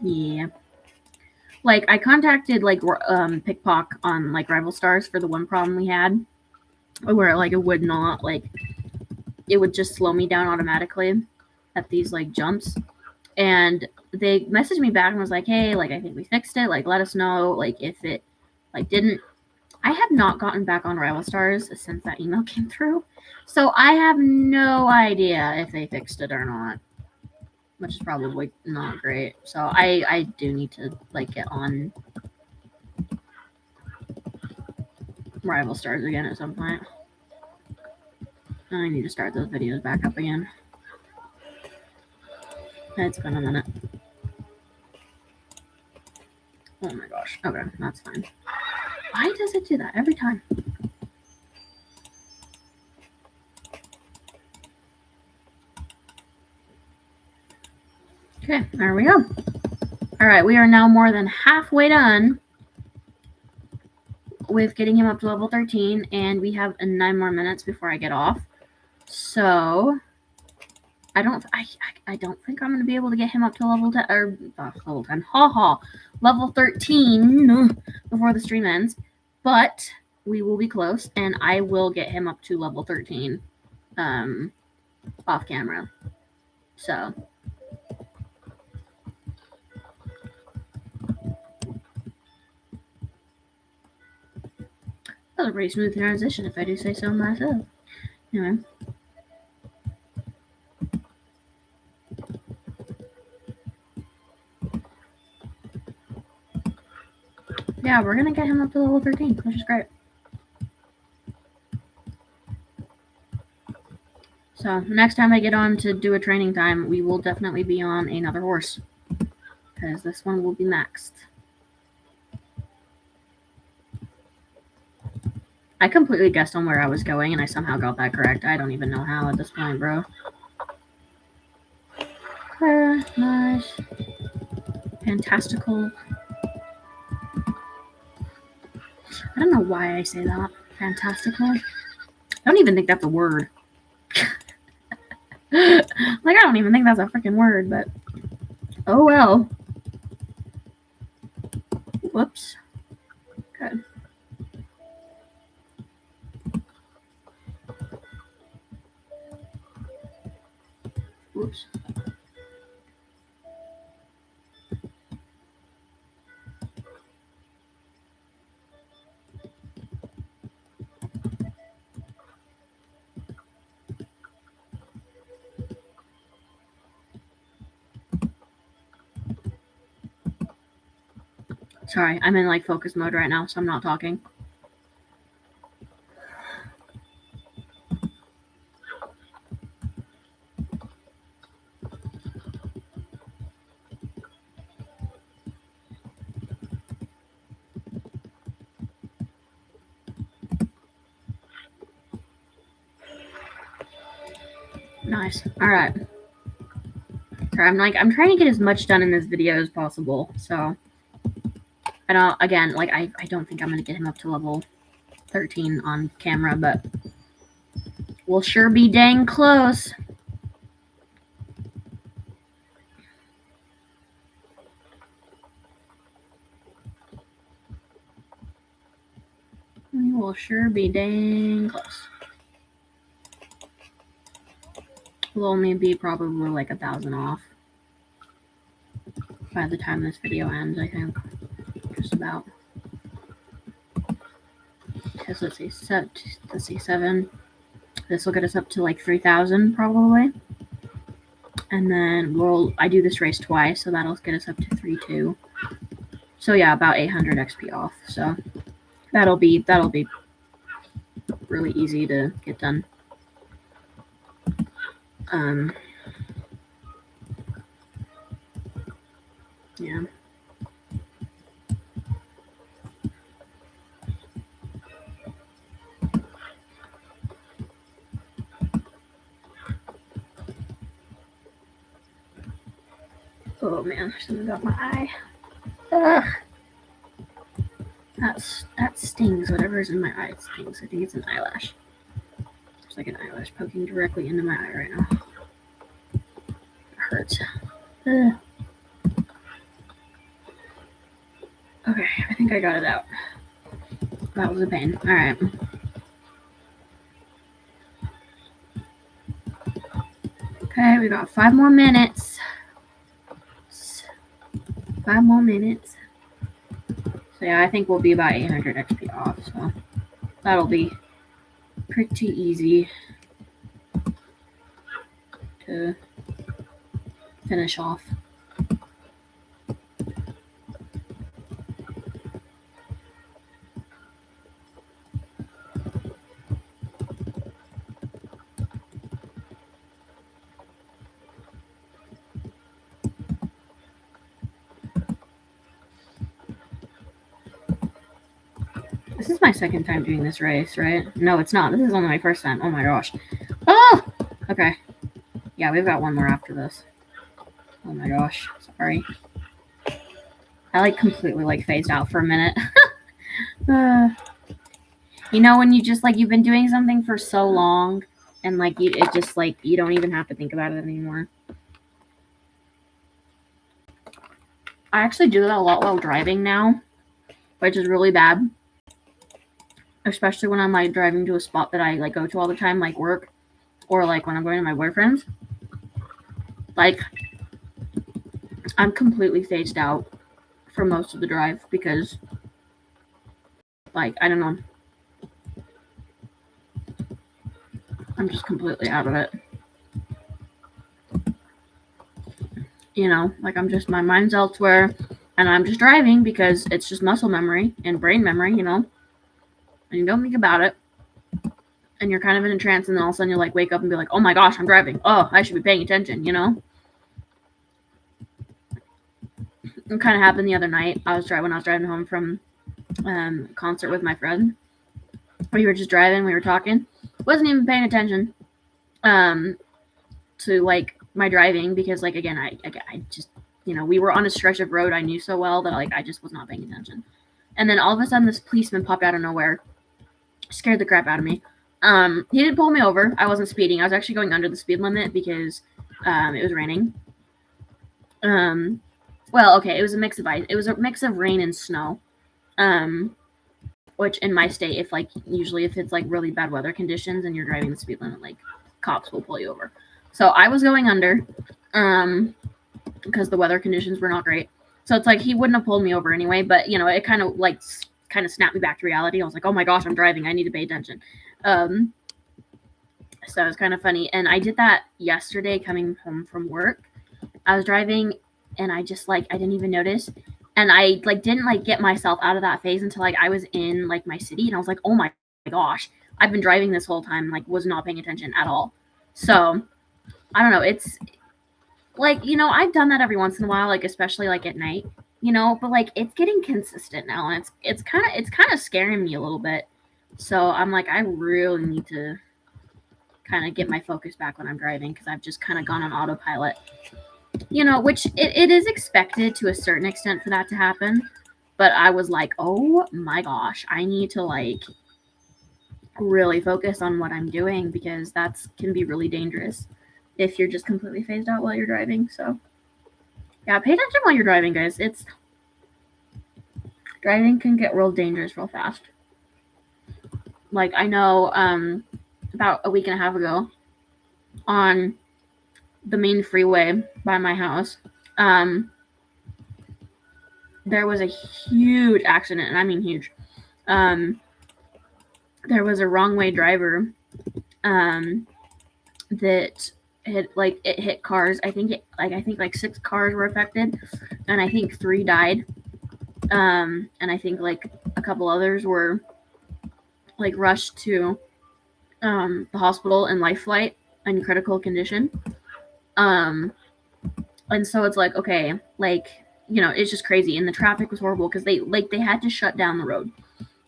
yeah. Like, I contacted, like, Pickpock on, like, Rival Stars for the one problem we had, where, like, it would not, like, it would just slow me down automatically at these, like, jumps. And they messaged me back and was like, hey, like, I think we fixed it. Like, let us know, like, if it, like, didn't. I have not gotten back on Rival Stars since that email came through. So I have no idea if they fixed it or not, which is probably not great. So I do need to, like, get on Rival Stars again at some point. I need to start those videos back up again. It's been a minute. Oh my gosh. Okay, that's fine. Why does it do that every time? Okay, there we go. All right, we are now more than halfway done with getting him up to level 13, and we have 9 more minutes before I get off. So I don't think I'm going to be able to get him up to level 10 or level 10. Level 13 before the stream ends, but we will be close, and I will get him up to level 13 off camera. So that was a pretty smooth transition, if I do say so myself. Anyway. Yeah, we're gonna get him up to level 13, which is great. So next time I get on to do a training time, we will definitely be on another horse, because this one will be maxed. I completely guessed on where I was going, and I somehow got that correct. I don't even know how at this point, bro. Nice. Fantastical. I don't know why I say that. Fantastical. I don't even think that's a word. Like, I don't even think that's a freaking word, but oh well. Whoops. Good. Whoops. Sorry, I'm in like focus mode right now, so I'm not talking. Nice. All right. Sorry, I'm trying to get as much done in this video as possible. So I don't. Again, like I don't think I'm gonna get him up to level 13 on camera, but we'll sure be dang close. We will sure be dang close. We'll only be probably like 1,000 off by the time this video ends, I think. Just about. Because let's see, 7. This will get us up to like 3,000 probably. And then I do this race twice, so that'll get us up to 3.2. So yeah, about 800 XP off. So that'll be really easy to get done. Yeah. Oh man, something got my eye. Ugh. That stings. Whatever's in my eye, it stings. I think it's an eyelash. There's like an eyelash poking directly into my eye right now. It hurts. Ugh. Okay, I think I got it out. That was a pain. All right. Okay, we got 5 more minutes. 5 more minutes. So yeah, I think we'll be about 800 XP off, so that'll be pretty easy to finish off. This is my second time doing this race, right? No, it's not. This is only my first time. Oh my gosh. Oh! Okay. Yeah, we've got one more after this. Oh my gosh. Sorry. I like completely like phased out for a minute. You know, when you just like you've been doing something for so long and like it just like you don't even have to think about it anymore. I actually do that a lot while driving now, which is really bad. Especially when I'm like driving to a spot that I like go to all the time, like work, or like when I'm going to my boyfriend's. Like, I'm completely phased out for most of the drive because, like, I don't know. I'm just completely out of it. You know, like I'm just, my mind's elsewhere and I'm just driving because it's just muscle memory and brain memory, you know, and you don't think about it and you're kind of in a trance and then all of a sudden you like wake up and be like, oh my gosh, I'm driving. Oh, I should be paying attention, you know? It kind of happened the other night. When I was driving home from a concert with my friend. We were just driving, we were talking. Wasn't even paying attention to like my driving because like again I just, you know, we were on a stretch of road I knew so well that like I just was not paying attention. And then all of a sudden this policeman popped out of nowhere. Scared the crap out of me. He didn't pull me over. I wasn't speeding. I was actually going under the speed limit because it was raining. Well, okay, it was a mix of ice. It was a mix of rain and snow. Which in my state, if like usually if it's like really bad weather conditions and you're driving the speed limit, like cops will pull you over. So I was going under, because the weather conditions were not great. So it's like he wouldn't have pulled me over anyway. But you know, it kind of snapped me back to reality. I was like, oh my gosh, I'm driving. I need to pay attention. So it was kind of funny. And I did that yesterday coming home from work. I was driving and I just like I didn't even notice. And I like didn't like get myself out of that phase until like I was in like my city and I was like, oh my gosh, I've been driving this whole time, like was not paying attention at all. So I don't know, it's like, you know, I've done that every once in a while, like especially like at night, you know, but like it's getting consistent now and it's kind of scaring me a little bit. So I'm like, I really need to kind of get my focus back when I'm driving because I've just kind of gone on autopilot. You know, which it is expected to a certain extent for that to happen. But I was like, oh my gosh, I need to like really focus on what I'm doing because that can be really dangerous if you're just completely phased out while you're driving. So yeah, pay attention while you're driving, guys. Driving can get real dangerous real fast. Like I know about a week and a half ago on the main freeway by my house, there was a huge accident, and I mean huge. There was a wrong way driver that hit cars. I think 6 cars were affected, and I think 3 died. And I think like a couple others were like rushed to the hospital in life flight in critical condition. And so it's like, okay, like, it's just crazy. And the traffic was horrible because they had to shut down the road.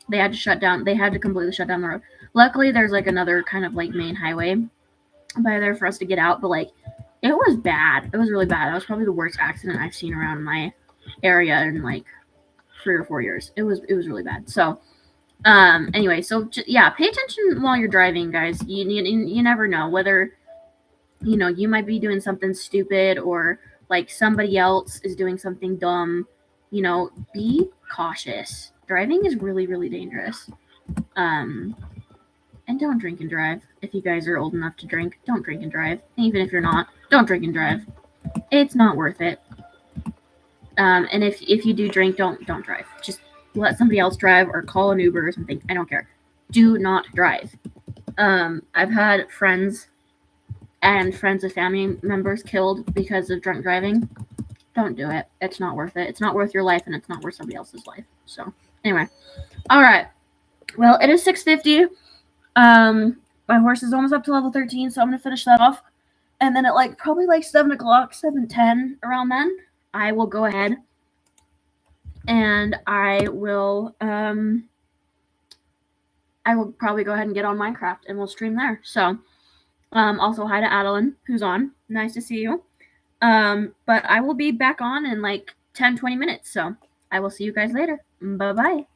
They had to completely shut down the road. Luckily, there's like another kind of like main highway by there for us to get out, but like it was bad. It was really bad. That was probably the worst accident I've seen around my area in like 3 or 4 years. It was really bad. So anyway, so yeah, pay attention while you're driving, guys. You never know whether you might be doing something stupid or like somebody else is doing something dumb. Be cautious. Driving is really, really dangerous. And don't drink and drive. If you guys are old enough to drink, don't drink and drive. Even if you're not, don't drink and drive. It's not worth it. And if you do drink, don't drive. Just let somebody else drive or call an Uber or something. I don't care. Do not drive. I've had friends and friends of family members killed because of drunk driving. Don't do it. It's not worth it. It's not worth your life, and it's not worth somebody else's life. So anyway, all right. Well, it is 6:50. My horse is almost up to level 13, so I'm gonna finish that off, and then at probably 7 o'clock, 7:10, around then, I will go ahead and I will probably go ahead and get on Minecraft, and we'll stream there. So also hi to Adeline, who's on. Nice to see you. But I will be back on in 10-20 minutes, so I will see you guys later. Bye bye.